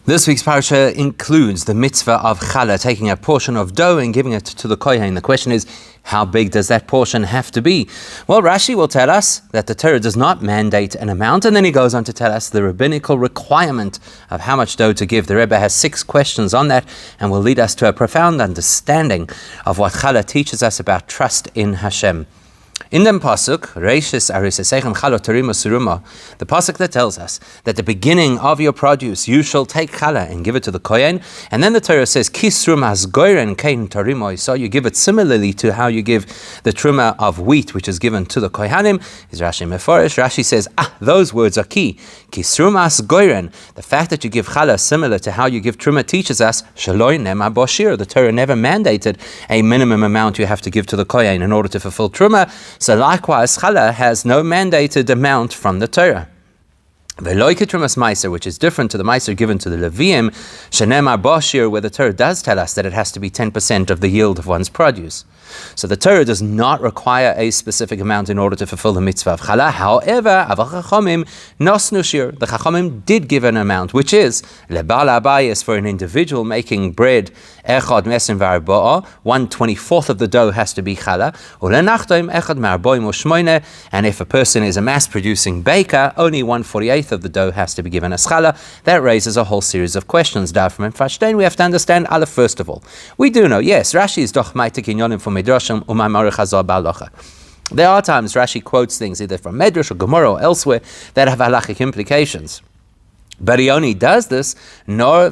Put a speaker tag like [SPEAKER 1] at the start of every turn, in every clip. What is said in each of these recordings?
[SPEAKER 1] This week's parasha includes the mitzvah of challah, taking a portion of dough and giving it to the kohen. The question is, how big does that portion have to be? Well, Rashi will tell us that the Torah does not mandate an amount, and then he goes on to tell us the rabbinical requirement of how much dough to give. The Rebbe has 6 questions on that and will lead us to a profound understanding of what challah teaches us about trust in Hashem. In the pasuk, the pasuk that tells us that the beginning of your produce you shall take challah and give it to the kohen, and then the Torah says so you give it similarly to how you give the truma of wheat, which is given to the kohanim. Is Rashi meforish? Rashi says, those words are key. Kisrumas goyren. The fact that you give challah similar to how you give truma teaches us the Torah never mandated a minimum amount you have to give to the kohen in order to fulfill truma. So likewise, challah has no mandated amount from the Torah. Which is different to the meiser given to the Leviim, shenemar bashir, where the Torah does tell us that it has to be 10% of the yield of one's produce. So the Torah does not require a specific amount in order to fulfill the mitzvah of challah. However, the Chachamim did give an amount, which is lebal abayis, for an individual making bread, echad mesin v'arba'a, 1/24 of the dough has to be challah, ulenachtoim echad me'arboim u'shmoine, and if a person is a mass-producing baker, only 1/48 of the dough has to be given as challah. That raises a whole series of questions. We have to understand Aleph first of all. We do know, yes, Rashi is doch meitik inyonim for Midrashim u'ma'amar chazal ba'alacha. There are times Rashi quotes things either from Medrash or Gemara or elsewhere that have halachic implications. But he only does this only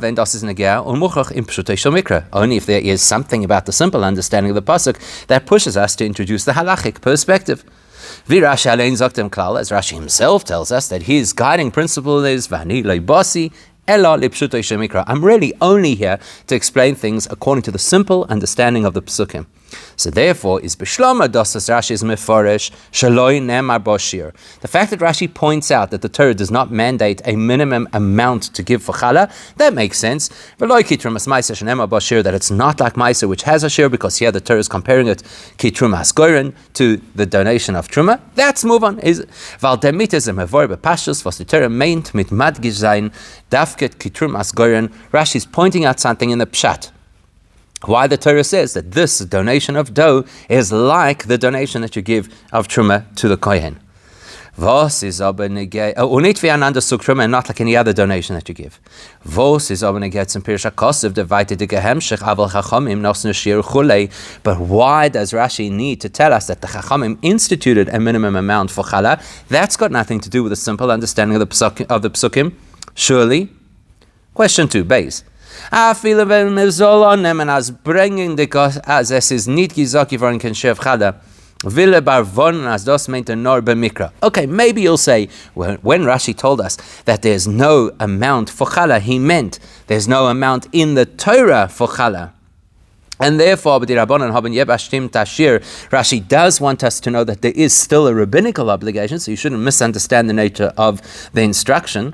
[SPEAKER 1] if there is something about the simple understanding of the pasuk that pushes us to introduce the halachic perspective. As Rashi himself tells us that his guiding principle is Vani leibasi ela lipshuto shemikra. I'm really only here to explain things according to the simple understanding of the psukim. So therefore, is Bishlama Dosas Rashi's Meforesh Shaloi Nemar Boshir. The fact that Rashi points out that the Torah does not mandate a minimum amount to give for challah, that makes sense. V'loi kitrumas ma'aser shenemar Boshir, that it's not like ma'aser which has a shir, because here the Torah is comparing it kitrumas goren to the donation of truma. Let's move on. Is Val demit is a mevor bepashtus was the Torah meint mit madgish zayin dafket kitrumas goren. Rashi is pointing out something in the pshat. Why the Torah says that this donation of dough is like the donation that you give of truma to the kohen. Vos is unit truma, and not like any other donation that you give. Vos is some pirsha kosiv divided the gehemshich aval chachamim nosnu shir chulei. But why does Rashi need to tell us that the chachamim instituted a minimum amount for challah? That's got nothing to do with a simple understanding of the psukim. Surely. Question 2, base. Bringing the as es is nit gizaki for can chef challah. Okay, maybe you'll say, when Rashi told us that there's no amount for challah, he meant there's no amount in the Torah for challah. And therefore, Rashi does want us to know that there is still a rabbinical obligation, so you shouldn't misunderstand the nature of the instruction.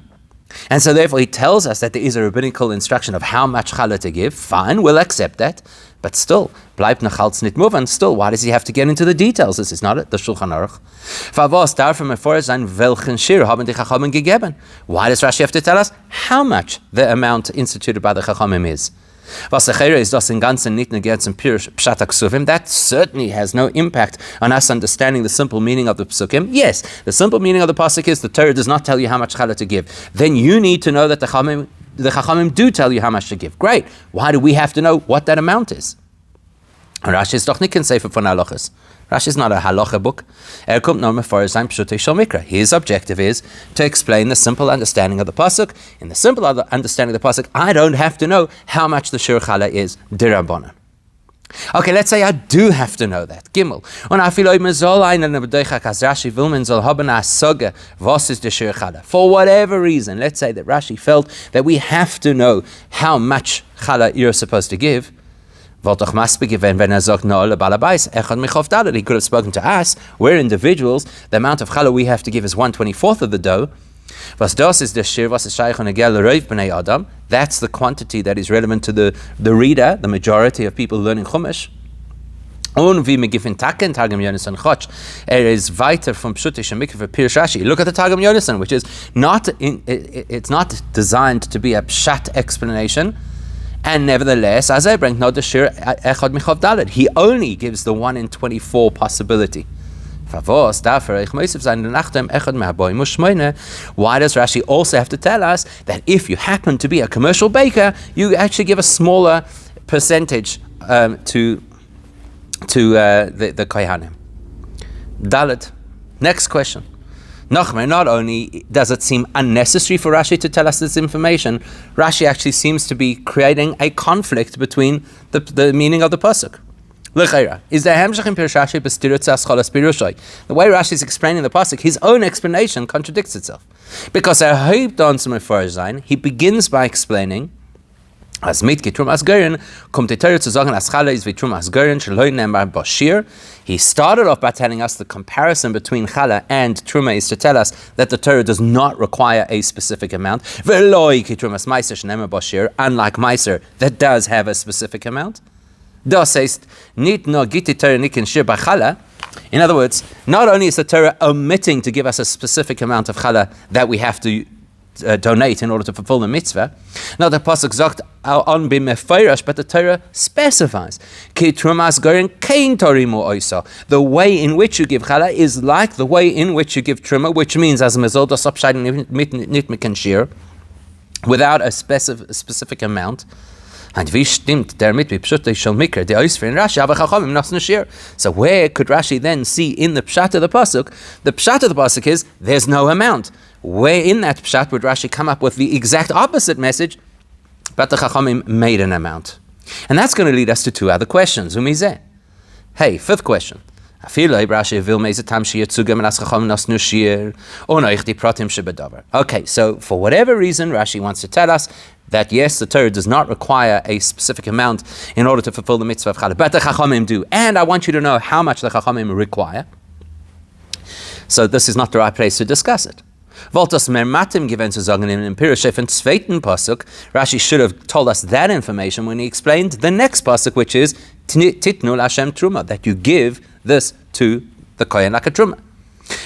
[SPEAKER 1] And so therefore he tells us that there is a rabbinical instruction of how much challah to give. Fine, we'll accept that. But still, bleibt nachalz nit muvan. Still, why does he have to get into the details? This is not the Shulchan Aruch. Why does Rashi have to tell us how much the amount instituted by the Chachamim is? That certainly has no impact on us understanding the simple meaning of the psukim. Yes, the simple meaning of the pasuk is the Torah does not tell you how much challah to give. Then you need to know that the Chachamim do tell you how much to give. Great. Why do we have to know what that amount is? Rashi is doch nicht kein Sefer von Halachas. Rashi is not a halacha book. His objective is to explain the simple understanding of the pasuk. In the simple understanding of the pasuk, I don't have to know how much the shir challah is dirabanan. Okay, let's say I do have to know that. Gimel. For whatever reason, let's say that Rashi felt that we have to know how much challah you're supposed to give. He could have spoken to us. We're individuals. The amount of challah we have to give is 1/24 of the dough. That's the quantity that is relevant to the reader, the majority of people learning Chumash. Und wie wir geben Taken, Targum Yonasan Chotch, is weiter from Pshutish and Mikveh Pirush Rashi. Look at the Targum Yonasan, which is it's not designed to be a pshat explanation, and nevertheless, as I bring not the shir echad michav daled, he only gives the 1 in 24 possibility. Why does Rashi also have to tell us that if you happen to be a commercial baker, you actually give a smaller percentage to the kohanim? Dalet. Next question. Nachmer, not only does it seem unnecessary for Rashi to tell us this information, Rashi actually seems to be creating a conflict between the meaning of the pasuk. Is the Hamshach in Pirush Rashi b'stirutza aschalas pirushoi? The way Rashi is explaining the pasuk, his own explanation contradicts itself. Because he begins by explaining, as mit Trum as Gören, kommt die Torah zu sagen, as Challah is wie Trum as Gören, sheloi nemar bashir. He started off by telling us the comparison between Challah and Truma is to tell us that the Torah does not require a specific amount. Ve'loi ki Trum as Meiser shenemar bashir, unlike Meiser that does have a specific amount. Das heißt, nit no giti Torah nikin shir by Challah. In other words, not only is the Torah omitting to give us a specific amount of Challah that we have to donate in order to fulfill the mitzvah. Now the pasuk sagt on b'mefeirash, but the Torah specifies ki trumas gorin kein torimu oisa. The way in which you give challah is like the way in which you give truma, which means as a mezol das abscheiden nit mikan shir, without a specific amount. And wie stimmt damit wie pshutai shel mikra the oisfer in Rashi aber chachamim nasnu shir. So where could Rashi then see in the pshat of the pasuk? The pshat of the pasuk is there's no amount. Where in that pshat would Rashi come up with the exact opposite message, but the chachamim made an amount? And that's going to lead us to two other questions. Umizeh. Hey, fifth question. Okay, so for whatever reason, Rashi wants to tell us that yes, the Torah does not require a specific amount in order to fulfill the mitzvah of Challah, but the Chachamim do. And I want you to know how much the Chachamim require. So this is not the right place to discuss it. Voltas mermatim given zu sagen in Pirush and zweiten pasuk, Rashi should have told us that information when he explained the next pasuk, which is titnu l'Hashem truma, that you give this to the kohen like a truma.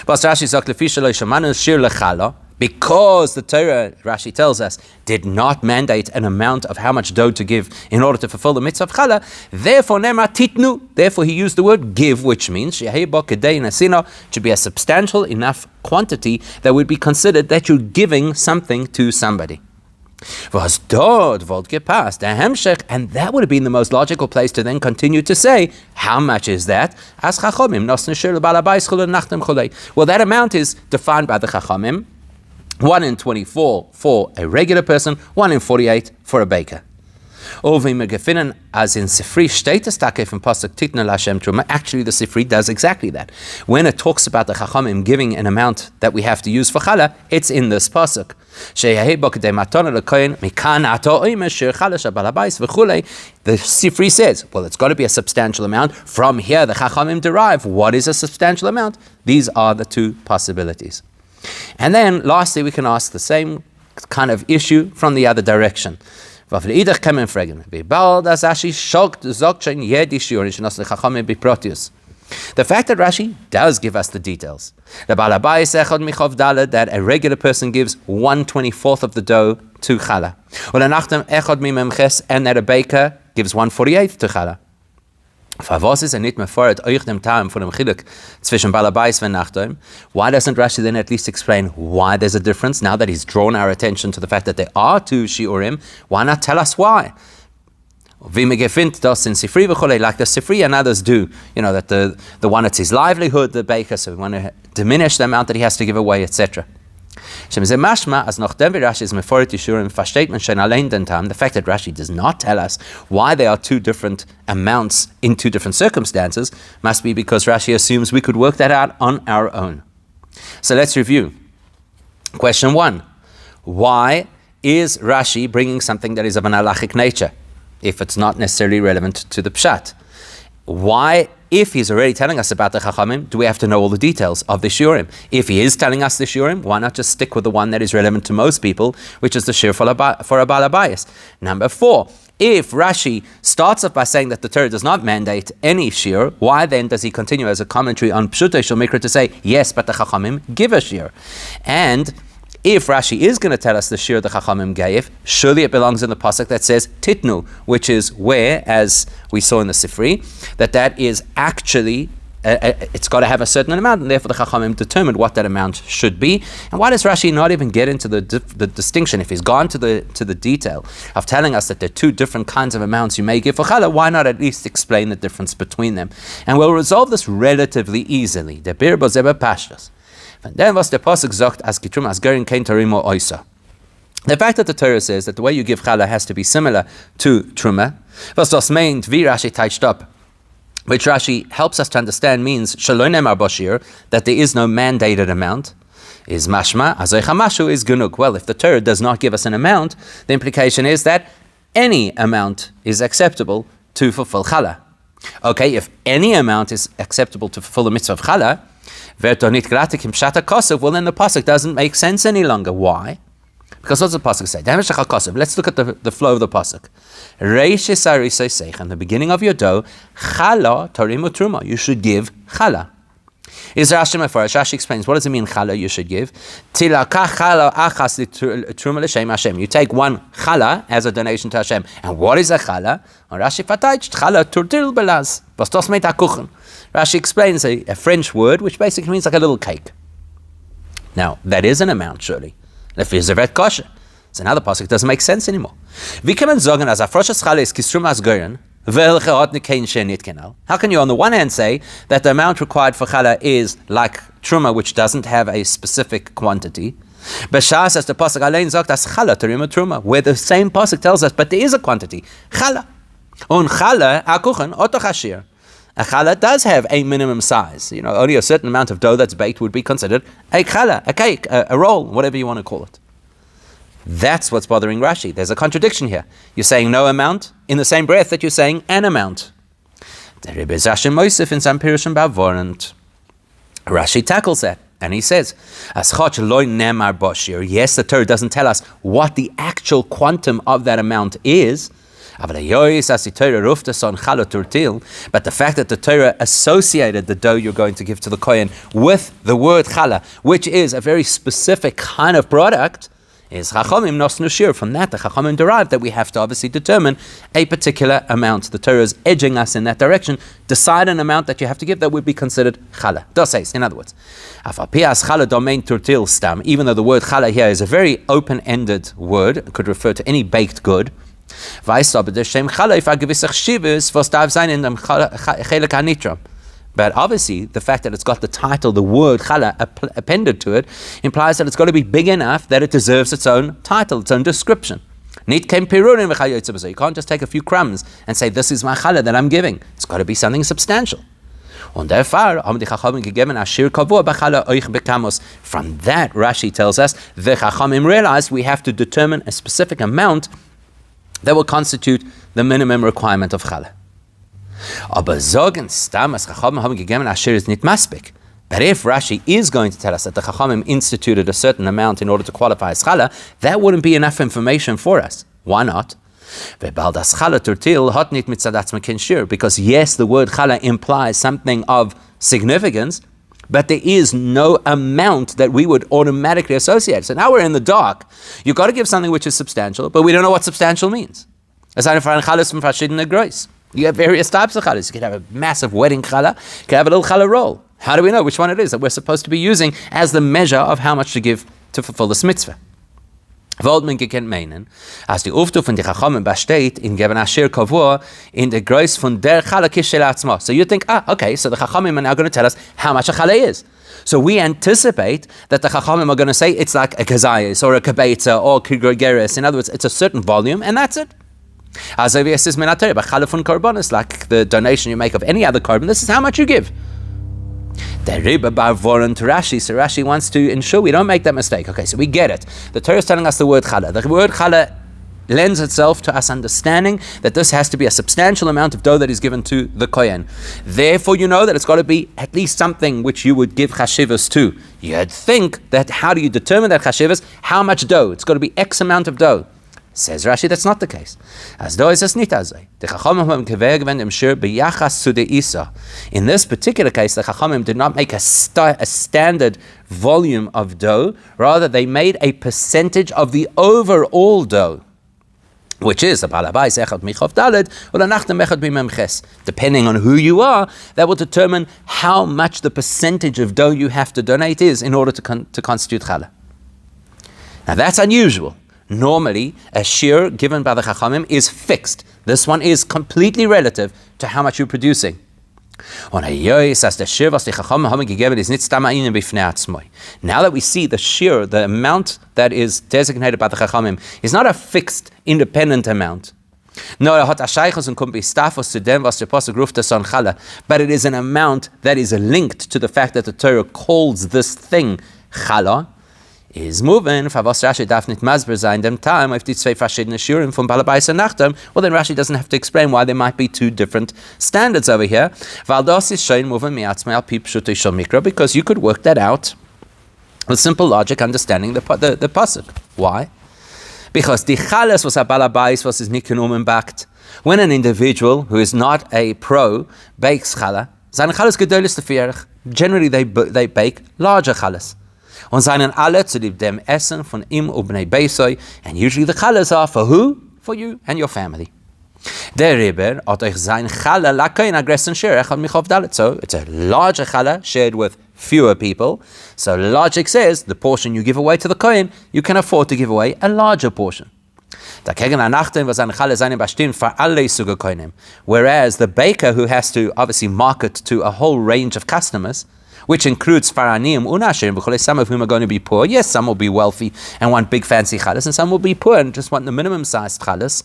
[SPEAKER 1] But Rashi sagt lefi shelo shamanu shir lechala, because the Torah, Rashi tells us, did not mandate an amount of how much dough to give in order to fulfill the mitzvah of Challah, therefore nema titnu, therefore he used the word give, which means to be a substantial enough quantity that would be considered that you're giving something to somebody. And that would have been the most logical place to then continue to say, how much is that? Well, that amount is defined by the Chachamim. 1 in 24 for a regular person, 1 in 48 for a baker. As in Sifri status from pasuk titna l'Hashem truma, actually the Sifri does exactly that. When it talks about the Chachamim giving an amount that we have to use for Challah, it's in this pasuk. The Sifri says, well, it's got to be a substantial amount. From here, the Chachamim derive what is a substantial amount. These are the two possibilities. And then, lastly, we can ask the same kind of issue from the other direction. The fact that Rashi does give us the details, that a regular person gives 1/24 of the dough to Challah, and that a baker gives 1/48 to Challah. Why doesn't Rashi then at least explain why there's a difference? Now that he's drawn our attention to the fact that there are two shiurim, why not tell us why? Like the Sifri and others do, that the one that's his livelihood, the baker, so we want to diminish the amount that he has to give away, etc. The fact that Rashi does not tell us why there are two different amounts in two different circumstances must be because Rashi assumes we could work that out on our own. So let's review. Question 1. Why is Rashi bringing something that is of an halachic nature, if it's not necessarily relevant to the pshat? Why if he's already telling us about the Chachamim, do we have to know all the details of the Shiurim? If he is telling us the Shiurim, why not just stick with the one that is relevant to most people, which is the Shir for a Bal Habayis? Number 4, if Rashi starts off by saying that the Torah does not mandate any Shir, why then does he continue as a commentary on Pshutei Shel Mikra to say, yes, but the Chachamim give a Shir? And if Rashi is going to tell us the Shir the Chachamim gave, surely it belongs in the pasuk that says Titnu, which is where, as we saw in the Sifri, that is actually, it's got to have a certain amount, and therefore the Chachamim determined what that amount should be. And why does Rashi not even get into the distinction? If he's gone to the detail of telling us that there are 2 different kinds of amounts you may give for Challah, why not at least explain the difference between them? And we'll resolve this relatively easily. The Bir Bozeba Pashtas. And then was the pasuk sagt as Kitrum as Gerin Kein Tarimo Oisa. The fact that the Torah says that the way you give Challah has to be similar to Truma, was das meint wie Rashi touched up, which Rashi helps us to understand means Shaloi Nemar Bashir, that there is no mandated amount, is mashma azoy chamashu is gunuk. Well, if the Torah does not give us an amount, the implication is that any amount is acceptable to fulfill Challah. Okay, if any amount is acceptable to fulfill the mitzvah of Challah, well, then the pasuk doesn't make sense any longer. Why? Because what's the pasuk say? Let's look at the flow of the pasuk. In the beginning of your dough, challah tarimu truma. You should give challah. Is Rashi Mefarish? Rashi explains, what does it mean challah you should give? You take one challah as a donation to Hashem. And what is a challah? Rashi fataycht challah turtil belaz. Rashi explains a French word which basically means like a little cake. Now, that is an amount, surely. So now the pasuk doesn't make sense anymore. How can you on the one hand say that the amount required for challah is like truma, which doesn't have a specific quantity, B'shas as the pasuk alein sagt as challah terima truma, where the same pasuk tells us, but there is a quantity, challah. On challah akuchen otochashir. A challah does have a minimum size. Only a certain amount of dough that's baked would be considered a challah, a cake, a roll, whatever you want to call it. That's what's bothering Rashi. There's a contradiction here. You're saying no amount in the same breath that you're saying an amount. Rashi tackles that and he says, yes, the Torah doesn't tell us what the actual quantum of that amount is. But the fact that the Torah associated the dough you're going to give to the Kohen with the word challah, which is a very specific kind of product, is Chachamim nosnu shir. From that, the Chachamim derived that we have to obviously determine a particular amount. The Torah is edging us in that direction. Decide an amount that you have to give that would be considered challah. Doseis, in other words. Even though the word challah here is a very open-ended word, it could refer to any baked good. But obviously, the fact that it's got the title, the word challah, appended to it, implies that it's got to be big enough that it deserves its own title, its own description. You can't just take a few crumbs and say, this is my challah that I'm giving. It's got to be something substantial. From that, Rashi tells us, the Chachamim realized we have to determine a specific amount that will constitute the minimum requirement of challah. But if Rashi is going to tell us that the Chachamim instituted a certain amount in order to qualify as challah, that wouldn't be enough information for us. Why not? Because yes, the word challah implies something of significance, but there is no amount that we would automatically associate. So now we're in the dark. You've got to give something which is substantial, but we don't know what substantial means. You have various types of challahs. You can have a massive wedding challah, you can have a little challah roll. How do we know which one it is that we're supposed to be using as the measure of how much to give to fulfill this mitzvah? As die Aufruf von die Chachamim besteht in geben Asher Kavua in the grace von der Challah Kishelatzma. So you think, okay, so the Chachamim are now going to tell us how much a Challah is. So we anticipate that the Chachamim are going to say it's like a kazayis or a kabetza or kigregeres. In other words, it's a certain volume and that's it. As is like the donation you make of any other carbon, this is how much you give. The Rebbe bar voron to Rashi, so Rashi wants to ensure we don't make that mistake. Okay, so we get it. The Torah is telling us the word challah. The word challah lends itself to us understanding that this has to be a substantial amount of dough that is given to the kohen. Therefore, you know that it's got to be at least something which you would give chashivas to. You'd think that how do you determine that chashivas? How much dough? It's got to be X amount of dough. Says Rashi, that's not the case. As though it's nit azay. The Chachamim haben gewägt im Shir beyachas zu der Isa. In this particular case, the Chachamim did not make a standard volume of dough. Rather, they made a percentage of the overall dough, which is the balabais echad michov daled or the nachtem echad bimemches. Depending on who you are, that will determine how much the percentage of dough you have to donate is in order to constitute challah. Now that's unusual. Normally, a shir given by the Chachamim is fixed. This one is completely relative to how much you're producing. Now that we see the shir, the amount that is designated by the Chachamim, is not a fixed, independent amount. But it is an amount that is linked to the fact that the Torah calls this thing Challah. Is moving, was Rashi darf nicht masber sein dem time if die zwei verschiedene Shurim from Balabais and Nachtem, well then Rashi doesn't have to explain why there might be two different standards over here. Weil das ist schön moving miatzmei al pi pshuto shel mikra, because you could work that out with simple logic, understanding the pasuk. Why? Because the Chalas was a Balabais was is nicht genommen bakt. When an individual who is not a pro bakes Challah, seine Chalas gedol ist vierig. Generally they bake larger Chalas. Und seinen alle zu dem Essen von ihm und Bnei Beisoi, and usually the challahs are for who? For you and your family. Der Rebbe hat euch sein Challah lakein agressen shir echad michov dalet. So it's a larger Challah shared with fewer people. So logic says the portion you give away to the kohen, you can afford to give away a larger portion. Whereas the baker who has to obviously market to a whole range of customers, which includes Faranim, Unashim, some of whom are going to be poor. Yes, some will be wealthy and want big fancy challahs, and some will be poor and just want the minimum-sized challahs.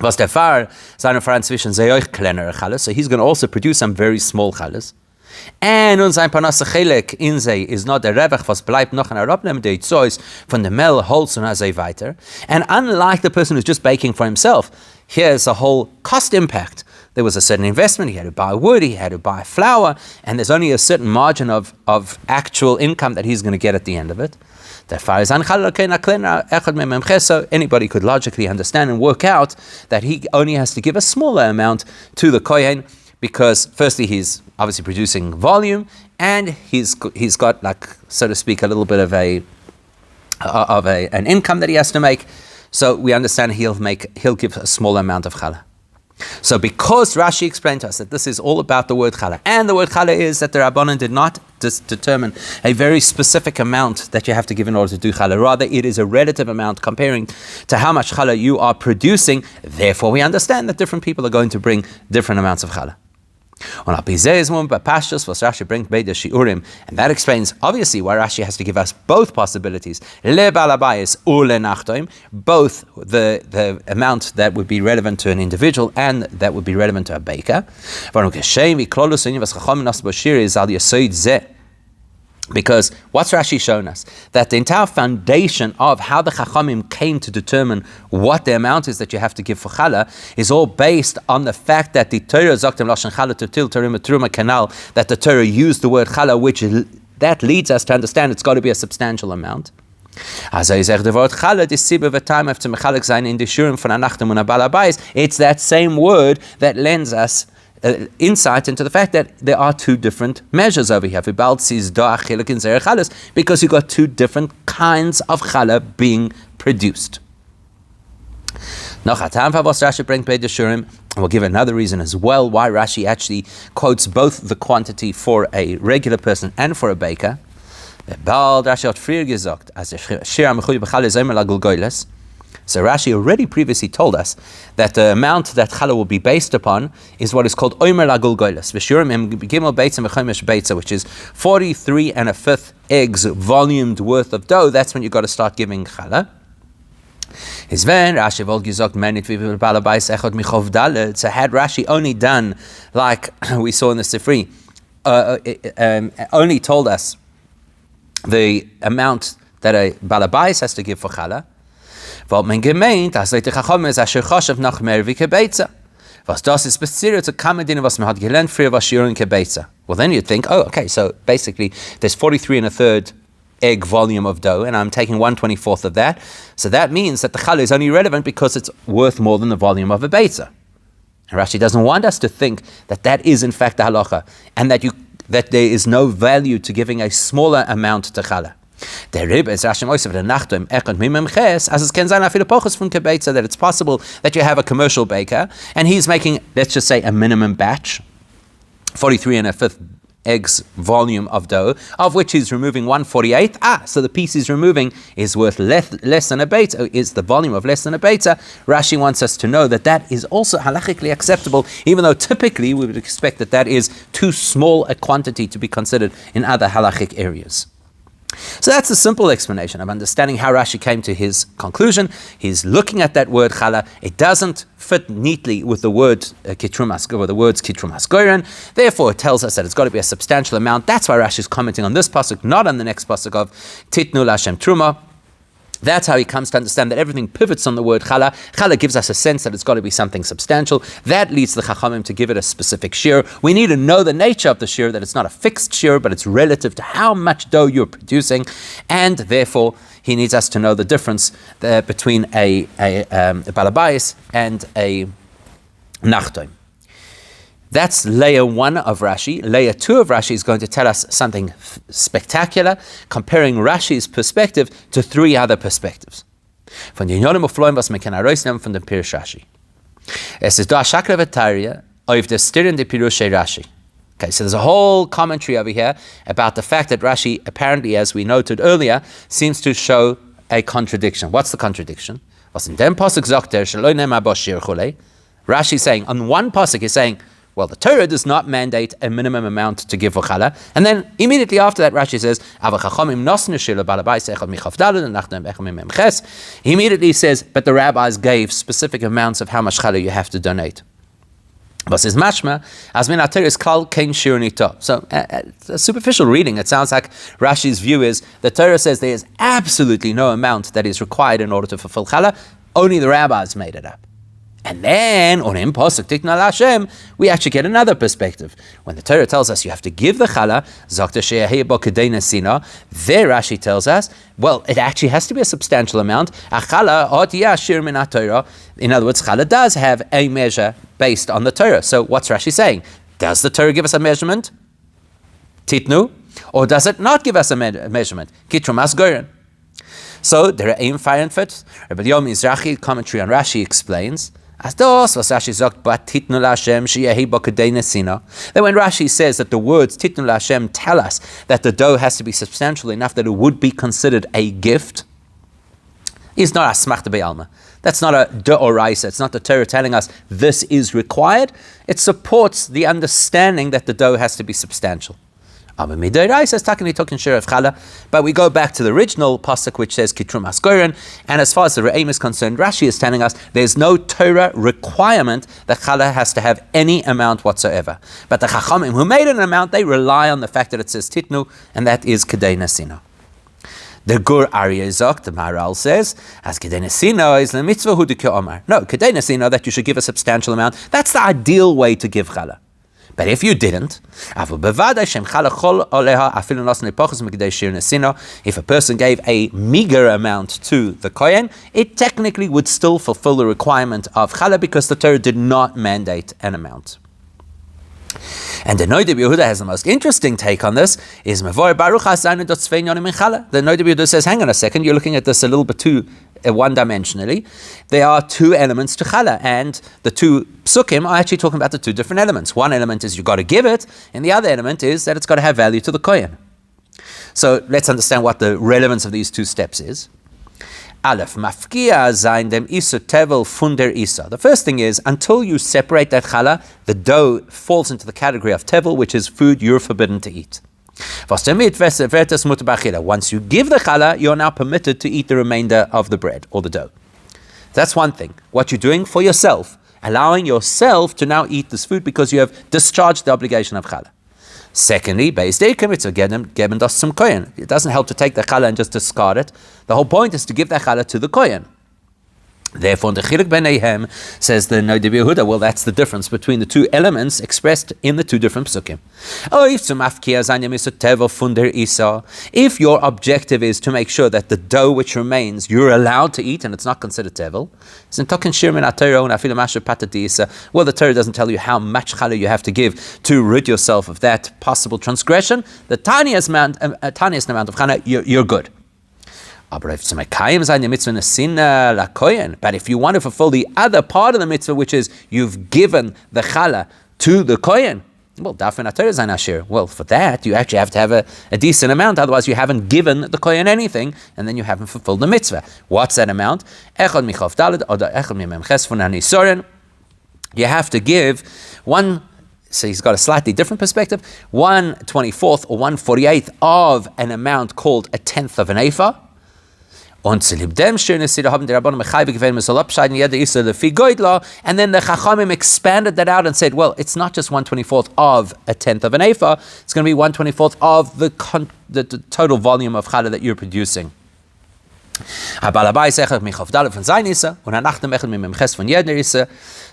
[SPEAKER 1] Was der Pfarrer, seine Pfarrer inzwischen sehr euch kleinere challahs, so he's going to also produce some very small challahs. And sein Parnasse Chelek in sei is not der Revach, was bleibt noch an Arabnem, der Itzois von der Mel holds und sei weiter. And unlike the person who's just baking for himself, here's a whole cost impact. There was a certain investment, he had to buy wood, he had to buy flour, and there's only a certain margin of actual income that he's going to get at the end of it. So anybody could logically understand and work out that he only has to give a smaller amount to the kohen, because firstly he's obviously producing volume, and he's got, like, so to speak, a little bit of an income that he has to make. So we understand he'll give a small amount of challah. So because Rashi explained to us that this is all about the word challah, and the word challah is that the Rabbanan did not determine a very specific amount that you have to give in order to do challah. Rather, it is a relative amount comparing to how much challah you are producing. Therefore, we understand that different people are going to bring different amounts of challah. And that explains obviously why Rashi has to give us both possibilities. Both the amount that would be relevant to an individual and that would be relevant to a baker. Because what's Rashi shown us? That the entire foundation of how the Chachamim came to determine what the amount is that you have to give for Challah is all based on the fact that the Torah Zoktem Lashon Challah Tutil Torah Truma Kanal, that the Torah used the word Challah, which that leads us to understand it's got to be a substantial amount. It's that same word that lends us insight into the fact that there are two different measures over here. Because you've got two different kinds of challah being produced. We'll give another reason as well why Rashi actually quotes both the quantity for a regular person and for a baker. So Rashi already previously told us that the amount that challah will be based upon is what is called omer lagul goyles, which is 43 1/5 eggs volumed worth of dough. That's when you've got to start giving challah. So had Rashi only done like we saw in the Sifri, only told us the amount that a balabais has to give for challah, Was das ist speziell zu Kammerdien, was man hat gelernt früher, was Shiurin Kebetza. Well, then you'd think, oh, okay, so basically there's 43 and a third egg volume of dough, and I'm taking 1/24 of that. So that means that the challah is only relevant because it's worth more than the volume of a betza. And Rashi doesn't want us to think that that is in fact the halacha, and that there is no value to giving a smaller amount to challah. Der Rebbe is Rashi Moisev the Nachtom Echad Mimem Ches, as it can say after the pochus from kebetza, that it's possible that you have a commercial baker and he's making, let's just say, a minimum batch, 43 and a fifth eggs volume of dough, of which he's removing 1/48. So the piece he's removing is worth less than a beta, is the volume of less than a beta. Rashi wants us to know that that is also halachically acceptable, even though typically we would expect that that is too small a quantity to be considered in other halachic areas. So that's a simple explanation of understanding how Rashi came to his conclusion. He's looking at that word challah. It doesn't fit neatly with the word kitrumas, or the words kitrumas goyren. Therefore, it tells us that it's got to be a substantial amount. That's why Rashi is commenting on this pasuk, not on the next pasuk of titnu lashem truma. That's how he comes to understand that everything pivots on the word challah. Challah gives us a sense that it's got to be something substantial. That leads the chachamim to give it a specific shir. We need to know the nature of the shir, that it's not a fixed shir, but it's relative to how much dough you're producing. And therefore, he needs us to know the difference between a balabais and a nachtoim. That's layer 1 of Rashi. Layer 2 of Rashi is going to tell us something spectacular, comparing Rashi's perspective to 3 other perspectives. Von den Yonim Ufloim, was man kann herausnehmen von dem Pirush Rashi. Es ist da Shakra V'Tarya auf der Stirn de Pirush Rashi. Okay, so there's a whole commentary over here about the fact that Rashi, apparently, as we noted earlier, seems to show a contradiction. What's the contradiction? Was in dem Pasuk sagt Sheloi nema bo shir chulei. Rashi is saying, on one Pasuk, he's saying, well, the Torah does not mandate a minimum amount to give for challah. And then immediately after that, Rashi says, he immediately says, but the rabbis gave specific amounts of how much challah you have to donate. So a superficial reading, it sounds like Rashi's view is the Torah says there is absolutely no amount that is required in order to fulfill challah. Only the rabbis made it up. And then, on him, Pasuk Tikna Lashem, we actually get another perspective. When the Torah tells us you have to give the challah, Zakta Sheyahi Bokadeina Sina, there Rashi tells us, well, it actually has to be a substantial amount. In other words, challah does have a measure based on the Torah. So what's Rashi saying? Does the Torah give us a measurement? Titnu? Or does it not give us a measurement? Kitrumas Goren. So there are aim fire and fit. Rabbi Yom Mizrahi, commentary on Rashi, explains, as dos was Rashi sagt, but titnu lashem sheyehi bokadeina sina. That when Rashi says that the words titnu lashem tell us that the dough has to be substantial enough that it would be considered a gift, is not a smachta be'alma. That's not a de'oraisa. It's not the Torah telling us this is required. It supports the understanding that the dough has to be substantial. But we go back to the original pasuk which says Kitrum Askoren, and as far as the Re'im is concerned, Rashi is telling us there's no Torah requirement that challah has to have any amount whatsoever. But the Chachamim who made an amount, they rely on the fact that it says Titnu, and that is Kedei Nesina. The Gur Aryeh Zok, the Maharal says, as Kedei Nesina is the mitzvah hu de Omar. No, Kedei Nesina, that you should give a substantial amount, that's the ideal way to give challah. But if you didn't, if a person gave a meager amount to the Kohen, it technically would still fulfill the requirement of challah because the Torah did not mandate an amount. And the Noda B'Yehuda has the most interesting take on this, is Mavor Baruch HaZaynu Dot Tzvein Yonim in Challah. The Noda B'Yehuda says, hang on a second, you're looking at this a little bit too one-dimensionally. There are 2 elements to challah, and the 2 psukim are actually talking about the 2 different elements. One element is you've got to give it, and the other element is that it's got to have value to the kohen. So let's understand what the relevance of these 2 steps is. Aleph, mafkia zayin dem isu tevel funder isa. The first thing is, until you separate that challah, the dough falls into the category of tevel, which is food you're forbidden to eat. Once you give the challah, you're now permitted to eat the remainder of the bread or the dough. That's one thing. What you're doing for yourself, allowing yourself to now eat this food because you have discharged the obligation of challah. Secondly, it doesn't help to take the challah and just discard it. The whole point is to give the challah to the kohen. Therefore, the Chelek beneihem, says the Rabbi Yehuda, well, that's the difference between the two elements expressed in the two different psukim. If your objective is to make sure that the dough which remains you're allowed to eat and it's not considered tevel, well, the Torah doesn't tell you how much challah you have to give to rid yourself of that possible transgression. The tiniest amount of challah, you're good. But if you want to fulfill the other part of the mitzvah, which is you've given the challah to the kohen, well, for that you actually have to have a decent amount, otherwise you haven't given the kohen anything, and then you haven't fulfilled the mitzvah. What's that amount? You have to give one. So he's got a slightly different perspective. 1/24 or 1/48 of an amount called a tenth of an ephah. And then the Chachamim expanded that out and said, well, it's not just 1/24 of a tenth of an ephah, it's going to be 1/24 of the total volume of challah that you're producing.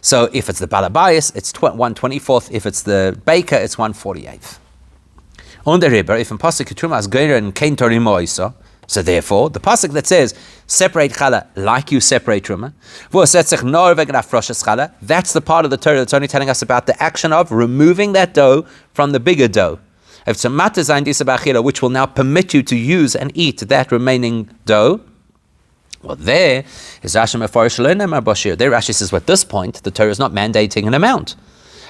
[SPEAKER 1] So if it's the balabayis, it's 1/24. If it's the baker, it's 1/48. On the river, if in pasuk truma as geira and kain torimo. So therefore, the pasuk that says, separate challah like you separate truma, that's the part of the Torah that's only telling us about the action of removing that dough from the bigger dough. Which will now permit you to use and eat that remaining dough. Well, there is Rashi Mefarish Le'nemar Bashir. There Rashi says, well, at this point, the Torah is not mandating an amount.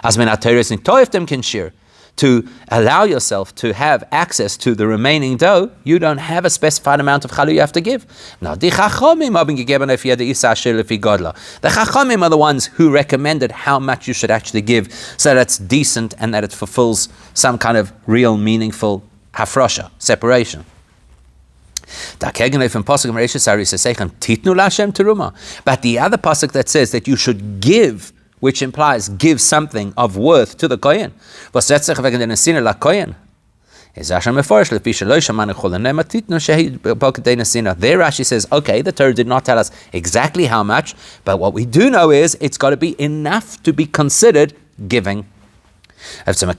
[SPEAKER 1] As min ha-Torah is nitoiftem kinshir. To allow yourself to have access to the remaining dough, you don't have a specified amount of challah you have to give. Now, the Chachamim are the ones who recommended how much you should actually give, so that it's decent and that it fulfills some kind of real, meaningful hafrosha, separation. But the other pasuk that says that you should give, which implies give something of worth to the kohen. There Rashi says, okay, the Torah did not tell us exactly how much, but what we do know is it's got to be enough to be considered giving. Yes, says the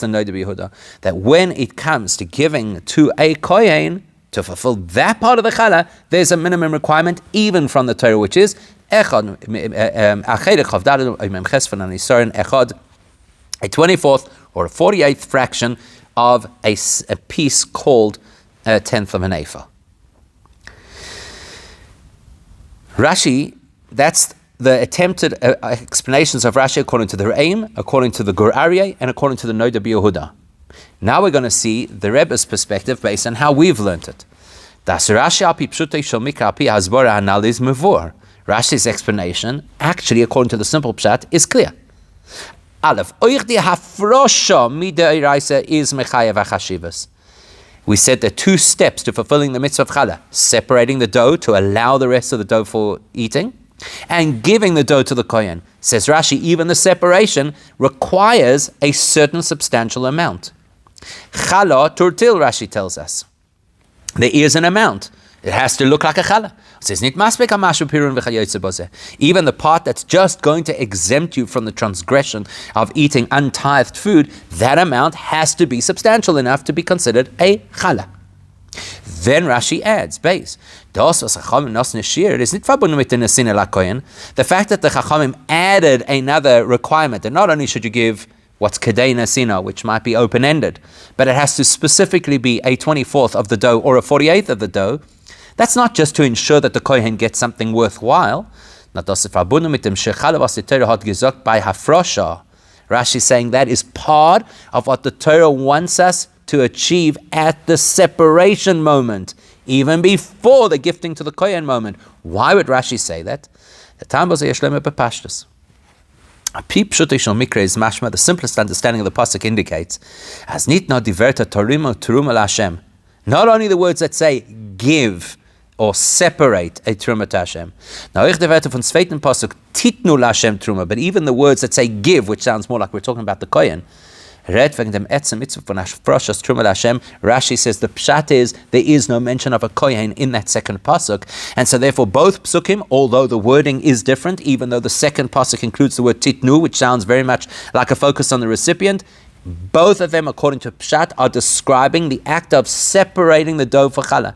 [SPEAKER 1] Rabbi Yehuda, that when it comes to giving to a kohen, to fulfill that part of the challah, there's a minimum requirement even from the Torah, which is a 24th or a 48th fraction of a piece called a tenth of an ephah. Rashi, that's the attempted explanations of Rashi according to the Re'im, according to the Gur Aryeh, and according to the Rabbi Yehuda. Now we're going to see the Rebbe's perspective based on how we've learned it. Rashi's explanation, actually, according to the simple pshat, is clear. We said there are two steps to fulfilling the mitzvah of challah: separating the dough to allow the rest of the dough for eating, and giving the dough to the kohen. Says Rashi, even the separation requires a certain substantial amount. Challah turtil, Rashi tells us. There is an amount. It has to look like a challah. Even the part that's just going to exempt you from the transgression of eating untithed food, that amount has to be substantial enough to be considered a challah. Then Rashi adds, base. The fact that the Chachamim added another requirement, that not only should you give what's kedei nesina, which might be open-ended, but it has to specifically be a 24th of the dough or a 48th of the dough. That's not just to ensure that the kohen gets something worthwhile. Rashi is saying that is part of what the Torah wants us to achieve at the separation moment, even before the gifting to the kohen moment. Why would Rashi say that? The simplest understanding of the pasuk indicates, as nitna diverta torimo teruma l'Hashem. Not only the words that say give or separate a truma to Hashem. Now, ich diverta von zweiten pasuk titnu l'Hashem truma, but even the words that say give, which sounds more like we're talking about the kohen, Rashi says the pshat is there is no mention of a kohen in that second pasuk, and so therefore both psukim, although the wording is different, even though the second pasuk includes the word titnu, which sounds very much like a focus on the recipient, both of them, according to pshat, are describing the act of separating the dough for challah.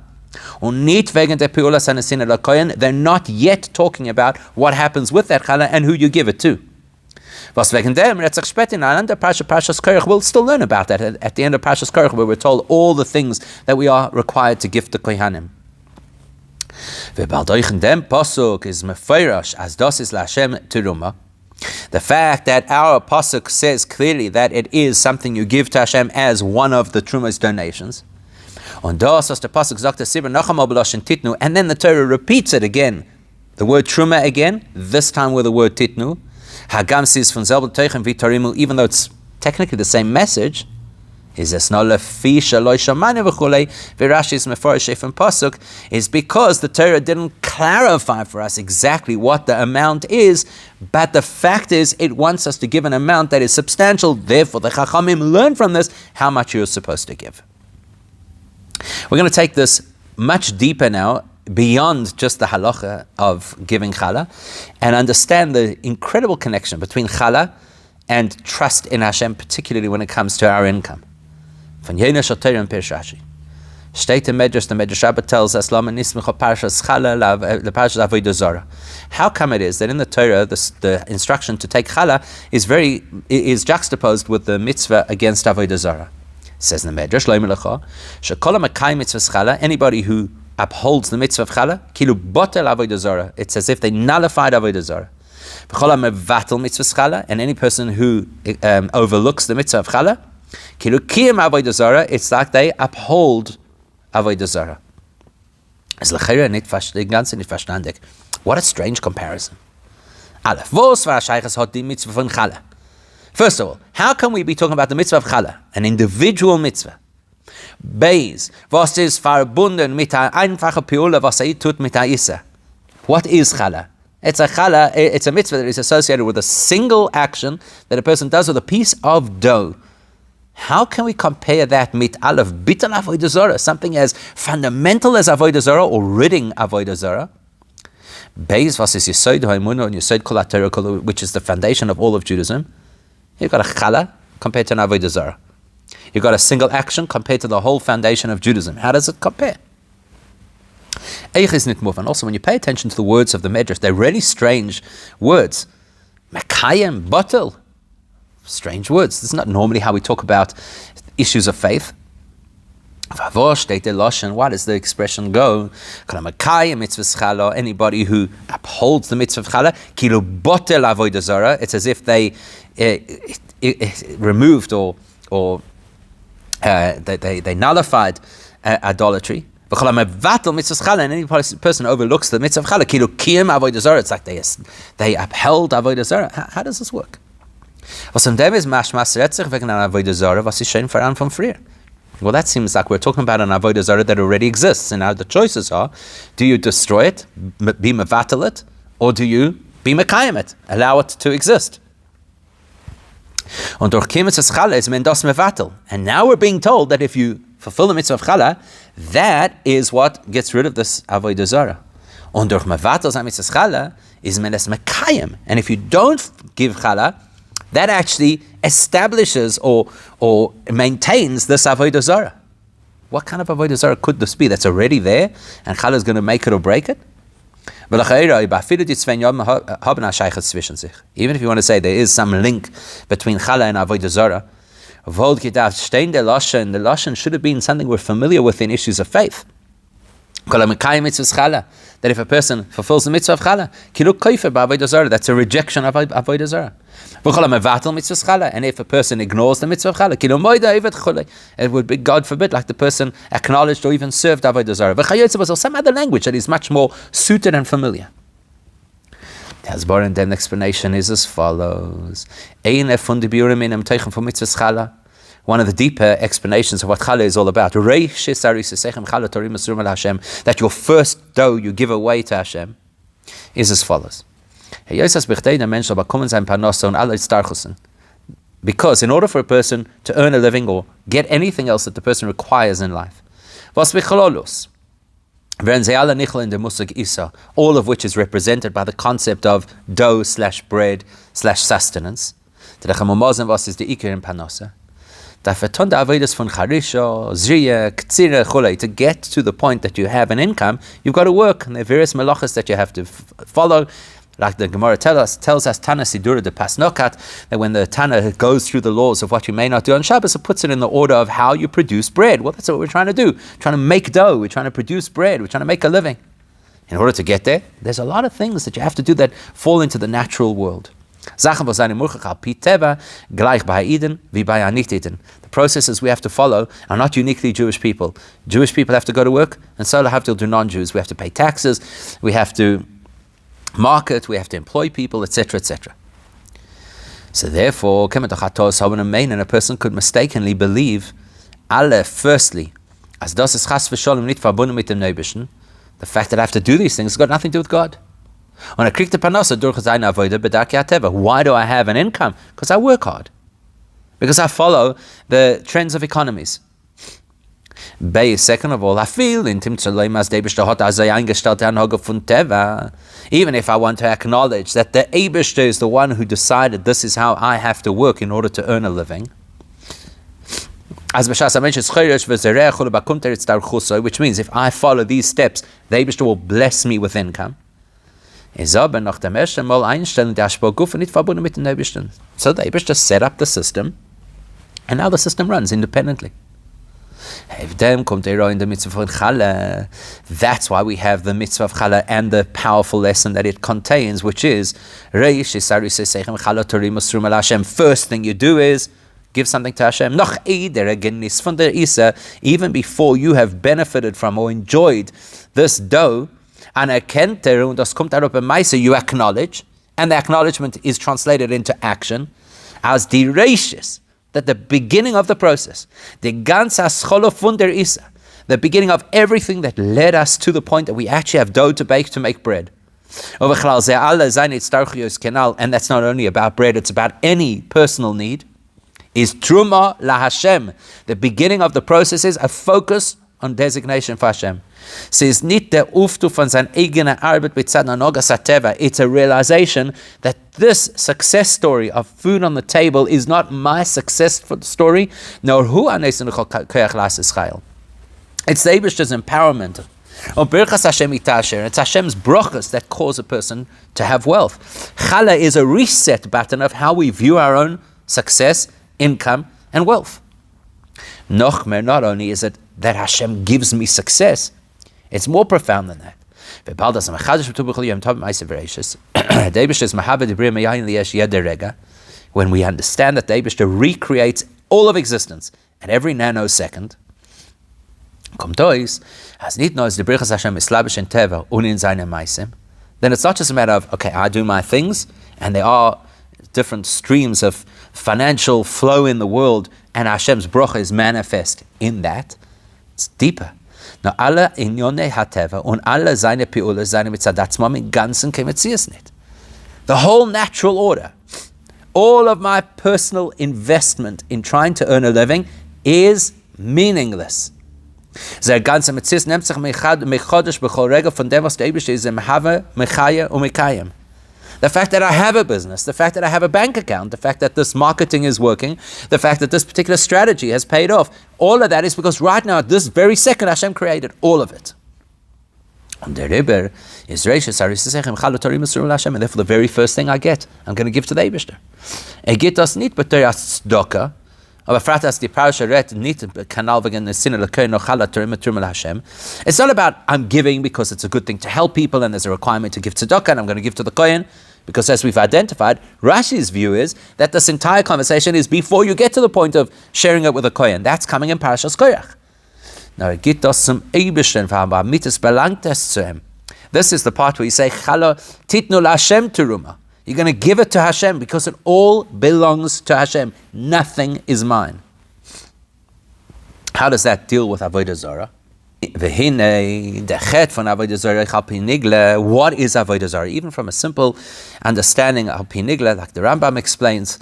[SPEAKER 1] They're not yet talking about what happens with that challah and who you give it to. We'll still learn about that at the end of Parshas Korach, where we're told all the things that we are required to give to kohanim. The fact that our pasuk says clearly that it is something you give to Hashem as one of the Truma's donations. And then the Torah repeats it again. The word Truma again, this time with the word Titnu. Even though it's technically the same message, is because the Torah didn't clarify for us exactly what the amount is, but the fact is it wants us to give an amount that is substantial. Therefore, the Chachamim learn from this how much you're supposed to give. We're going to take this much deeper now, beyond just the halacha of giving challah, and understand the incredible connection between challah and trust in Hashem, particularly when it comes to our income. Von Yena Shal and Pirsh Rashi. State the Medrash Rabbi tells us, the Parshas Avodah Zarah. How come it is that in the Torah, the instruction to take challah is juxtaposed with the mitzvah against Avodah Zarah? Says in the Medrash, anybody who upholds the mitzvah of challah, kilu botel avodah zarah. It's as if they nullified avodah zarah. And any person who overlooks the mitzvah of challah, kilu kiyam avodah zarah. It's like they uphold avodah zarah. What a strange comparison. First of all, how can we be talking about the mitzvah of challah, an individual mitzvah? Beis, was ist verbunden mit einer einfachen Piula, was tut mit der Issa? What is challah? It's a mitzvah that is associated with a single action that a person does with a piece of dough. How can we compare that mit aleph bitul avodah zarah, something as fundamental as avodah zarah or ridding avodah zarah? Beis, was ist Yesod ha'emunah and Yesod kol ha'torah, which is the foundation of all of Judaism. You've got a challah compared to an avodah zarah. You've got a single action compared to the whole foundation of Judaism. How does it compare? And also, when you pay attention to the words of the Medrash, they're really strange words. Makayim, batel. Strange words. This is not normally how we talk about issues of faith. Why does the expression go? Anybody who upholds the mitzvah of challah, kilu botel avodah zarah. It's as if they removed or they nullified idolatry. And any person overlooks the mitzvah of challah, kilu kiyam avodah zarah. It's like they upheld avodah zarah. How does this work? Well, that seems like we're talking about an avodah zarah that already exists. And now the choices are: do you destroy it, be mevatel it, or do you be mekayim it, allow it to exist? And now we're being told that if you fulfill the mitzvah of challah, that is what gets rid of this avodah zarah. And if you don't give challah, that actually establishes or maintains this avodah zarah. What kind of avodah zarah could this be that's already there and challah is going to make it or break it? Even if you want to say there is some link between challah and avodah zarah, the lashon should have been something we're familiar with in issues of faith. That if a person fulfills the mitzvah of challah, that's a rejection of avodah zarah. And if a person ignores the mitzvah of challah, it would be, God forbid, like the person acknowledged or even served avodah zarah, or some other language that is much more suited and familiar. And then the explanation is as follows. One of the deeper explanations of what challah is all about, that your first dough you give away to Hashem, is as follows. Because in order for a person to earn a living or get anything else that the person requires in life, all of which is represented by the concept of dough/bread/sustenance. To get to the point that you have an income, you've got to work, and there are various malachas that you have to follow. Like the Gemara tells us Tana Sidura de Pasnokat, that when the Tana goes through the laws of what you may not do on Shabbos, it puts it in the order of how you produce bread. Well, that's what we're trying to do. We're trying to make dough. We're trying to produce bread. We're trying to make a living. In order to get there, there's a lot of things that you have to do that fall into the natural world. The processes we have to follow are not uniquely Jewish people. Jewish people have to go to work, and so have to do non-Jews. We have to pay taxes. We have to market, we have to employ people, etc., etc. So therefore, a person could mistakenly believe, firstly, the fact that I have to do these things has got nothing to do with God. Why do I have an income? Because I work hard. Because I follow the trends of economies. Second of all, I feel even if I want to acknowledge that the Eibishter is the one who decided this is how I have to work in order to earn a living, which means if I follow these steps, the Eibishter will bless me with income. So the Eibishter set up the system, and now the system runs independently. That's why we have the mitzvah of Challah and the powerful lesson that it contains, which is first thing you do is give something to Hashem. Even before you have benefited from or enjoyed this dough, you acknowledge, and the acknowledgement is translated into action as the that the beginning of the process, the beginning of everything that led us to the point that we actually have dough to bake to make bread. And that's not only about bread, it's about any personal need, is Truma la Hashem. The beginning of the process is a focus on designation for Hashem. It's a realization that this success story of food on the table is not my success story, nor it's the Eibishter's empowerment. It's Hashem's brachas that cause a person to have wealth. Challah is a reset button of how we view our own success, income, and wealth. Not only is it that Hashem gives me success, it's more profound than that. When we understand that the Eibishter recreates all of existence at every nanosecond, then it's not just a matter of, okay, I do my things, and there are different streams of financial flow in the world, and Hashem's bracha is manifest in that. It's deeper. Now, alle inyone hateva und alle seine Pi'ule, seine Mitzadatmam im Ganzen kemetzias nicht. The whole natural order, all of my personal investment in trying to earn a living is meaningless. Der ganze Metzias nimmt sich mechodesh b'chol rega von dem, was der Eibishter ist im Have, Mechaya und Mekayim. The fact that I have a business, the fact that I have a bank account, the fact that this marketing is working, the fact that this particular strategy has paid off, all of that is because right now, at this very second, Hashem created all of it. And therefore, the very first thing I get, I'm going to give to the Eibishter. Geht das nicht beteuert Tzedakah, aber fragt das die Parasha redt nicht Kanal wegen der Sinne der noch Challah Turim Hashem. It's not about I'm giving because it's a good thing to help people and there's a requirement to give tzedakah and I'm going to give to the Kohen. Because as we've identified, Rashi's view is that this entire conversation is before you get to the point of sharing it with a Kohen. That's coming in Parashas Koyach. Now, geht das zum Eibishter, aber mites belangt es zu ihm. This is the part where you say, Challah titnu Hashem teruma. You're going to give it to Hashem because it all belongs to Hashem. Nothing is mine. How does that deal with Avodah Zarah? What is Avodah Zarah? Even from a simple understanding of Pinigla, like the Rambam explains,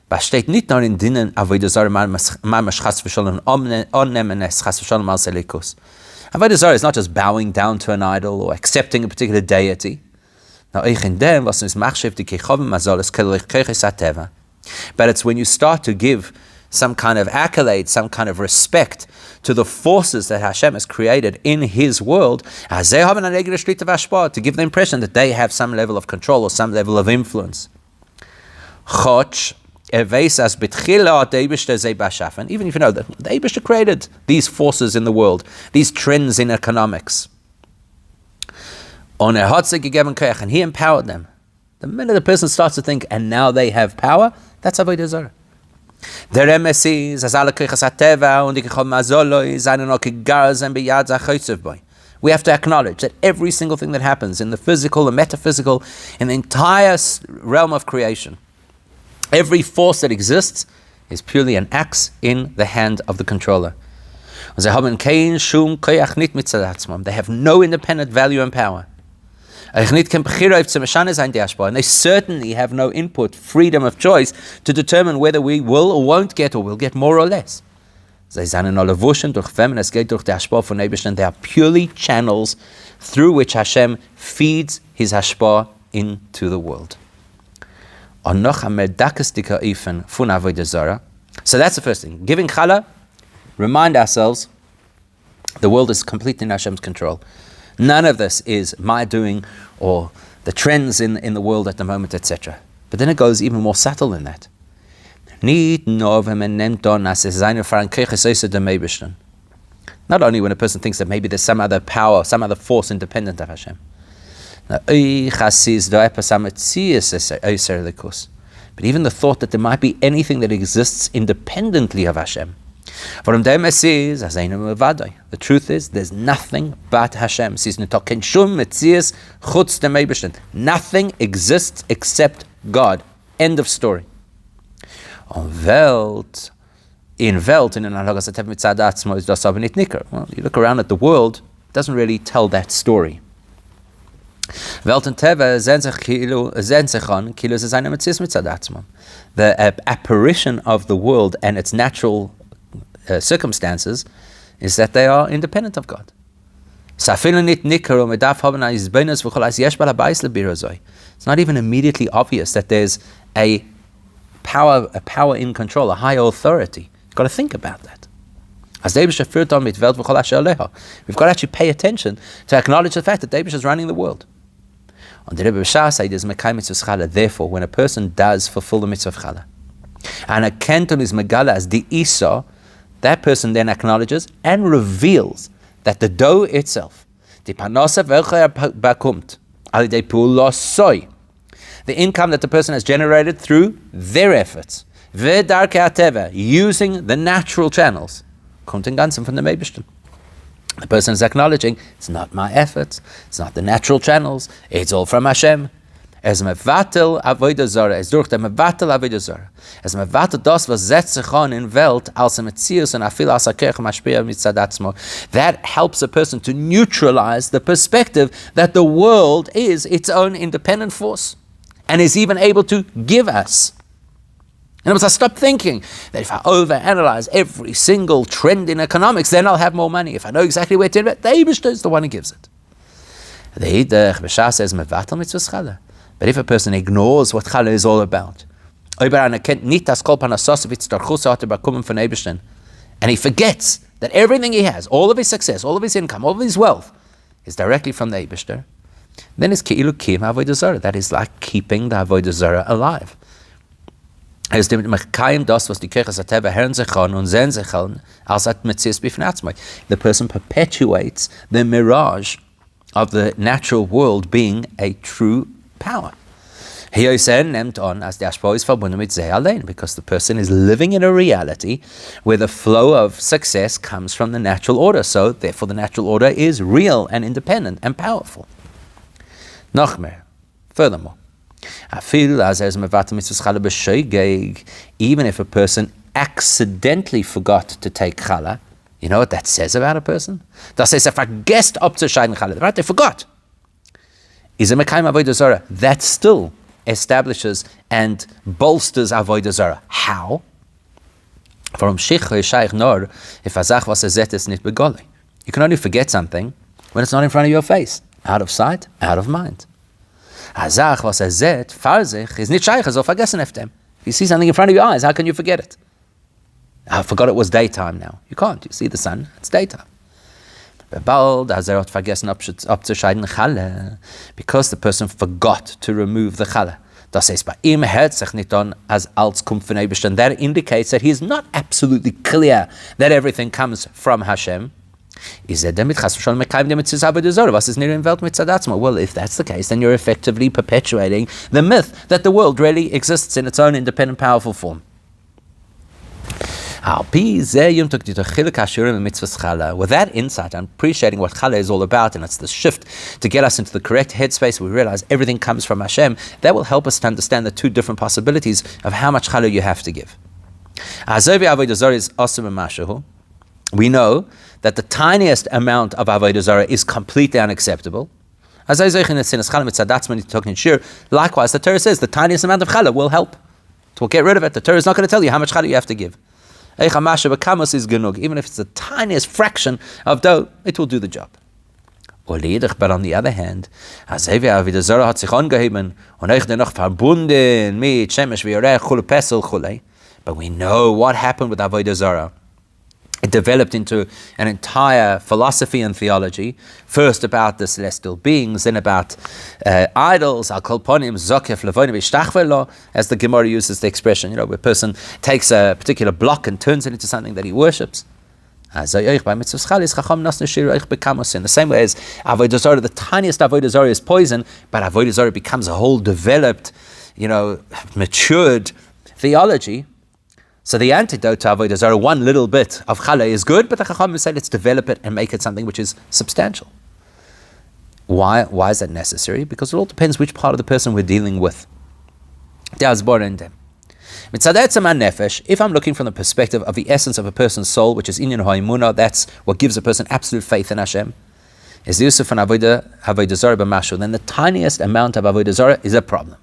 [SPEAKER 1] Besteht nicht nur in Dinnen Avodah Zarah mamash chas v'shalom annehmen es chas v'shalom al selikus. Avodah Zarah is not just bowing down to an idol or accepting a particular deity. But it's when you start to give some kind of accolade, some kind of respect to the forces that Hashem has created in His world, to give the impression that they have some level of control or some level of influence. Even if you know that the Eibishter created these forces in the world, these trends in economics, and He empowered them. The minute the person starts to think, and now they have power, that's Avodah Zarah. We have to acknowledge that every single thing that happens in the physical, the metaphysical, in the entire realm of creation, every force that exists is purely an axe in the hand of the controller. They have no independent value and power. And they certainly have no input, freedom of choice to determine whether we will or won't get or will get more or less. They are purely channels through which Hashem feeds His hashpah into the world. So that's the first thing. Giving Challah, remind ourselves the world is completely in Hashem's control. None of this is my doing or the trends in the world at the moment, etc. But then it goes even more subtle than that. Not only when a person thinks that maybe there's some other power, some other force independent of Hashem. But even the thought that there might be anything that exists independently of Hashem. The truth is, there's nothing but Hashem. Nothing exists except God. End of story. Well, you look around at the world, it doesn't really tell that story. The apparition of the world and its natural circumstances is that they are independent of God. It's not even immediately obvious that there's a power in control, a high authority. You've got to think about that. We've got to actually pay attention to acknowledge the fact that David is running the world. Therefore, when a person does fulfill the mitzvah of Challah, and a kenton is megala as the Isa, that person then acknowledges and reveals that the dough itself, the income that the person has generated through their efforts, using the natural channels, kommt in Ganzen von dem Eibishter. The person is acknowledging, it's not my efforts, it's not the natural channels, it's all from Hashem. As mevatel avodah zarah, es durch der mevatel avodah zarah. As mevatel das, was setzt sich an in Welt, als Metzius und afil als Kirche mashpia mitzad atzmo. That helps a person to neutralize the perspective that the world is its own independent force and is even able to give us. In other words, I stop thinking that if I overanalyze every single trend in economics, then I'll have more money. If I know exactly where to invest, the Eibishter is the one who gives it. The Hidach B'Shah says, mevatel mitzvah Challah. But if a person ignores what Challah is all about, and he forgets that everything he has, all of his success, all of his income, all of his wealth, is directly from the Eibishter, then it's Ki'ilu Kim Avodah Zarah. That is like keeping the Avodah Zarah alive. The person perpetuates the mirage of the natural world being a true power. Because the person is living in a reality where the flow of success comes from the natural order. So therefore the natural order is real and independent and powerful. Furthermore, even if a person accidentally forgot to take Challah, you know what that says about a person? That says, vergesst abzuscheiden Challah, right? They forgot. Is a Mekayim Avodah Zarah. That still establishes and bolsters avodah zarah. How? From Shishler shaykh nor if azach was zet is nit begoli. You can only forget something when it's not in front of your face, out of sight, out of mind. Azach was zet farzich is nit shaykh so vergessen eftem. If you see something in front of your eyes, how can you forget it? I forgot it was daytime now. You can't. You see the sun, it's daytime. Because the person forgot to remove the Challah. That indicates that he is not absolutely clear that everything comes from Hashem. Well, if that's the case, then you're effectively perpetuating the myth that the world really exists in its own independent, powerful form. With that insight, I'm appreciating what Challah is all about, and it's the shift to get us into the correct headspace where we realize everything comes from Hashem. That will help us to understand the two different possibilities of how much Challah you have to give. We know that the tiniest amount of avodah zarah is completely unacceptable. Likewise, the Torah says the tiniest amount of Challah will help. To get rid of it, the Torah is not going to tell you how much Challah you have to give. Even if it's the tiniest fraction of dough, it will do the job. But on the other hand, but we know what happened with avodah zarah. It developed into an entire philosophy and theology, first about the celestial beings, then about idols, as the Gemara uses the expression, where a person takes a particular block and turns it into something that he worships. In the same way as avodah zarah, the tiniest avodah zarah is poison, but avodah zarah becomes a whole developed, matured theology. So the antidote to avodah zarah, one little bit of Challah is good, but the Chachamim say let's develop it and make it something which is substantial. Why is that necessary? Because it all depends which part of the person we're dealing with. If I'm looking from the perspective of the essence of a person's soul, which is inyan ha'emunah, that's what gives a person absolute faith in Hashem, is the Yusuf and avodah zarah b'mashu, then the tiniest amount of avodah zarah is a problem.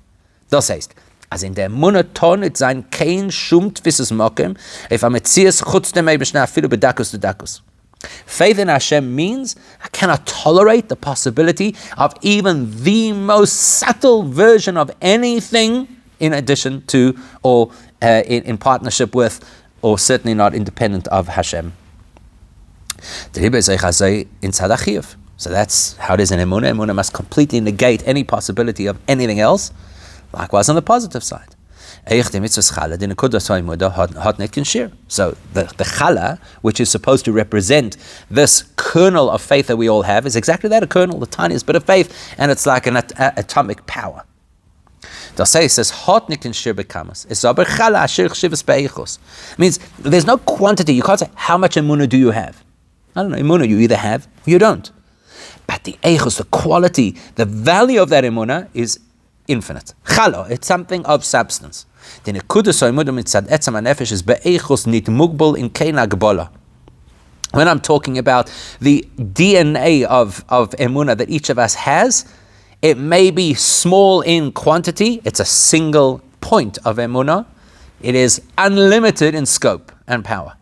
[SPEAKER 1] Das heißt, as in der Monoton, it sein kein Schum Tvisses Mokem, if I'm at Tzias Chutz dem Eibeshna Afilu Bedakus to Dakus. Faith in Hashem means I cannot tolerate the possibility of even the most subtle version of anything in addition to or in partnership with, or certainly not independent of Hashem. So that's how it is in Emunah. Emunah must completely negate any possibility of anything else. Likewise on the positive side. So the Challah, which is supposed to represent this kernel of faith that we all have, is exactly that, a kernel, the tiniest bit of faith, and it's like an atomic power. It says, means there's no quantity. You can't say, how much emunah do you have? I don't know, emunah you either have or you don't. But the eichos, the quality, the value of that emunah is infinite. Challah, it's something of substance. The nekudas ha'emunah mitzad etzem hanefesh is be'eichos nit mugbal in kein agbola. When I'm talking about the DNA of emunah that each of us has, it may be small in quantity. It's a single point of emunah. It is unlimited in scope and power.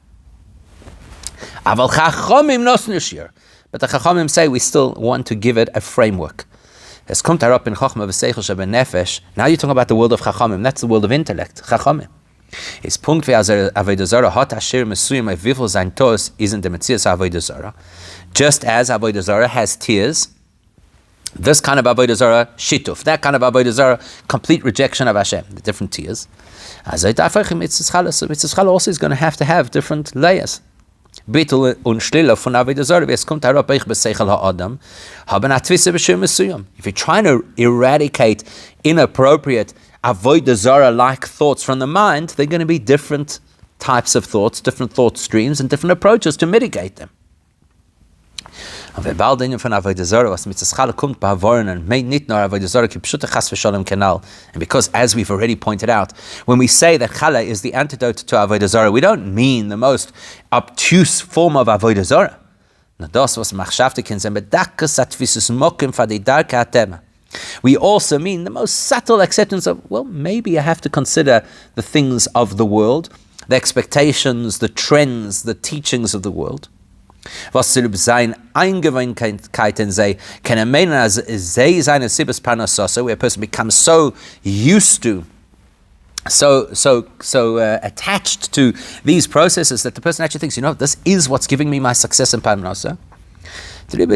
[SPEAKER 1] Aval chachamim nosnu shir, but the chachamim say we still want to give it a framework. Now you're talking about the world of Chachamim. That's the world of intellect. Chachamim. Is Punkt wie avodah zarah hat asher mesuyim wie viel sein tos isn't the metzias avodah zarah. Just as avodah zarah has tears, this kind of avodah zarah shituf, that kind of avodah zarah complete rejection of Hashem, the different tears. Mitzvah Challah also is going to have different layers. Bittul und Shlila von avodah zarah, wie es kommt herab euch beseichel ha'adam, haben a twisse b'shem mesuyim. If you're trying to eradicate inappropriate avodah zarah-like thoughts from the mind, they're going to be different types of thoughts, different thought streams, and different approaches to mitigate them. And because, as we've already pointed out, when we say that Challah is the antidote to avodah zarah, we don't mean the most obtuse form of avodah zarah. We also mean the most subtle acceptance of, well, maybe I have to consider the things of the world, the expectations, the trends, the teachings of the world. Was zu sein Eingewöhntheiten sei, kann er meinen, als sei seine Sibes Parnassose, where a person becomes so used to, attached to these processes that the person actually thinks, this is what's giving me my success in Parnassah. Well,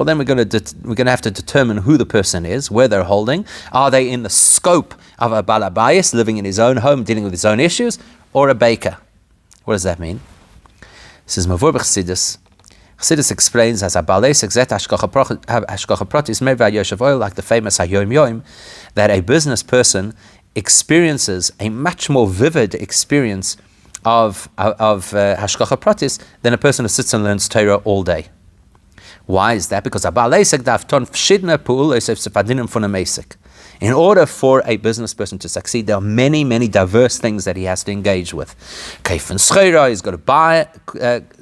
[SPEAKER 1] then we're going to have to determine who the person is, where they're holding. Are they in the scope of a balabayis, living in his own home, dealing with his own issues, or a baker? What does that mean? This is Mavur Chassidus. Chassidus explains as a balais exet hashgacha pratis meva yoshev oil, like the famous Hayom Yom, that a business person experiences a much more vivid experience of hashgacha pratis than a person who sits and learns Torah all day. Why is that? Because a balais egdav ton fshidna pu'ul esef sefadinim fun a mesik. In order for a business person to succeed, there are many, many diverse things that he has to engage with. Kaufen schera, he's got to buy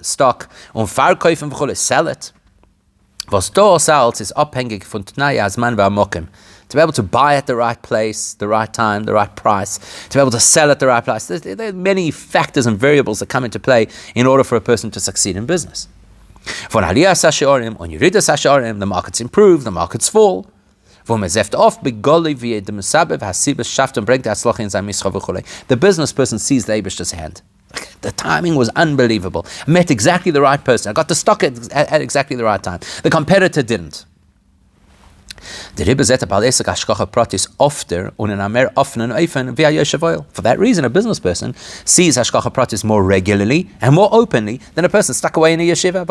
[SPEAKER 1] stock, und verkaufen v'chol, sell it. Was do sells is abhängig von tnai azman v'amokim. To be able to buy at the right place, the right time, the right price, to be able to sell at the right price. There are many factors and variables that come into play in order for a person to succeed in business. Von aliyah sashorim, on yeridah sashorim, the markets improve, the markets fall. The business person sees the Eibishter's hand. The timing was unbelievable. I met exactly the right person. I got the stock at exactly the right time. The competitor didn't. For that reason, a business person sees hashgacha pratis more regularly and more openly than a person stuck away in a yeshiva.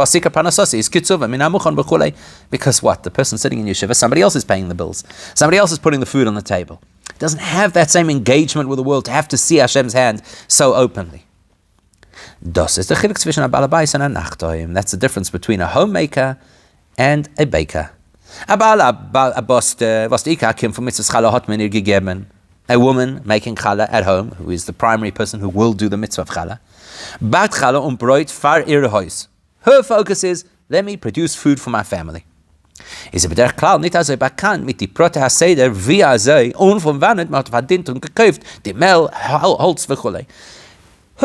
[SPEAKER 1] Because what? The person sitting in yeshiva, somebody else is paying the bills. Somebody else is putting the food on the table. It doesn't have that same engagement with the world to have to see Hashem's hand so openly. That's the difference between a homemaker and a baker. A woman making challah at home, who is the primary person who will do the mitzvah of challah. Her focus is, let me produce food for my family. Her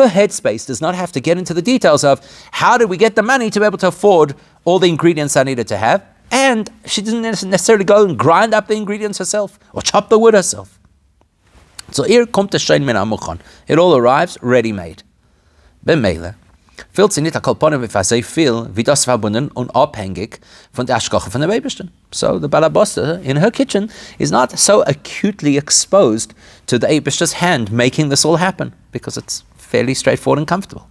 [SPEAKER 1] headspace does not have to get into the details of how did we get the money to be able to afford all the ingredients I needed to have. And she didn't necessarily go and grind up the ingredients herself or chop the wood herself. So here kommt der Schein min amuchan. It all arrives ready-made. Bemele. Fühlt sie nicht a kolponen, wie sie viel, wie das verbunden und abhängig von der Ashkoche von der Eibishter. So the balabosta in her kitchen is not so acutely exposed to the Eibishter's hand making this all happen, because it's fairly straightforward and comfortable.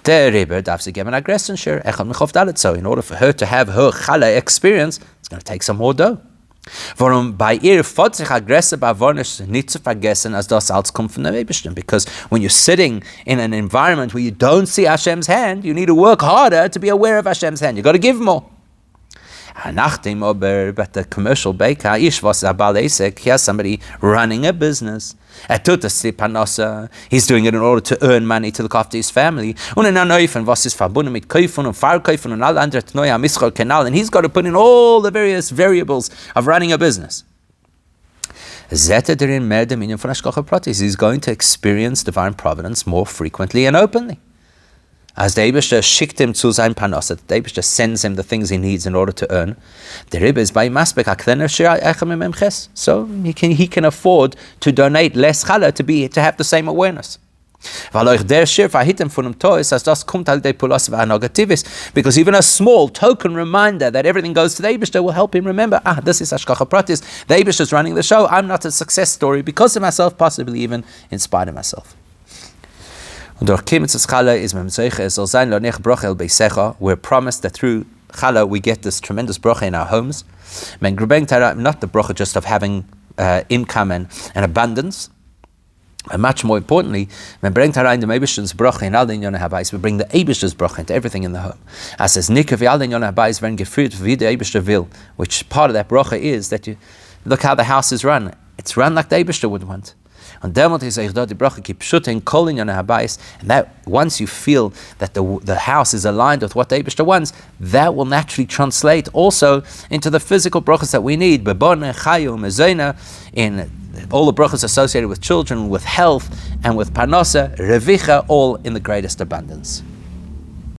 [SPEAKER 1] Der Rebbe darf sie geben aggression share. So in order for her to have her Challah experience, it's going to take some more dough. Warum bei ihr fährt sich aggressive Bewohner nicht zu vergessen, als das alles kommt von der Eibishter. Because when you're sitting in an environment where you don't see Hashem's hand, you need to work harder to be aware of Hashem's hand. You got to give more. Nachdem aber bei der commercial baker is was abalesek, he has somebody running a business. Tut das Parnassah. He's doing it in order to earn money to look after his family. Und in Neufen, was ist verbunden mit Kaufen und Verkaufen und alle anderen neue Mischal Kanal, and he's got to put in all the various variables of running a business. He's going to experience divine providence more frequently and openly. As the Eibishter schickt him zu sein Parnassah, the Eibishter sends him the things he needs in order to earn. The Rebbe is by Maspek HaKlener Shira Echem Memches, so he can afford to donate less challah to have the same awareness. Because even a small token reminder that everything goes to the Eibishter will help him remember, this is Hashgacha Pratis, the Eibishter is running the show, I'm not a success story because of myself, possibly even in spite of myself. Und durch Kimitzes Challah is memzeiche, es soll sein, lo nech brochel beisecha, we're promised that through Challah we get this tremendous brocha in our homes. Men grubeng tara, not the brocha just of having income and abundance, and much more importantly, men bring tara in the Eibishter's brocha in all den Yonah Habayis, we bring the Eibishter's brocha into everything in the home. As says, Nika vi all den Yonah Habayis werden geführt, wie der Eibishter will, which part of that brocha is that you look how the house is run. It's run like the Eibishter would want. And that once you feel that the house is aligned with what the Eibishter wants, that will naturally translate also into the physical brachas that we need. In all the brachas associated with children, with health, and with parnasa, revicha, all in the greatest abundance.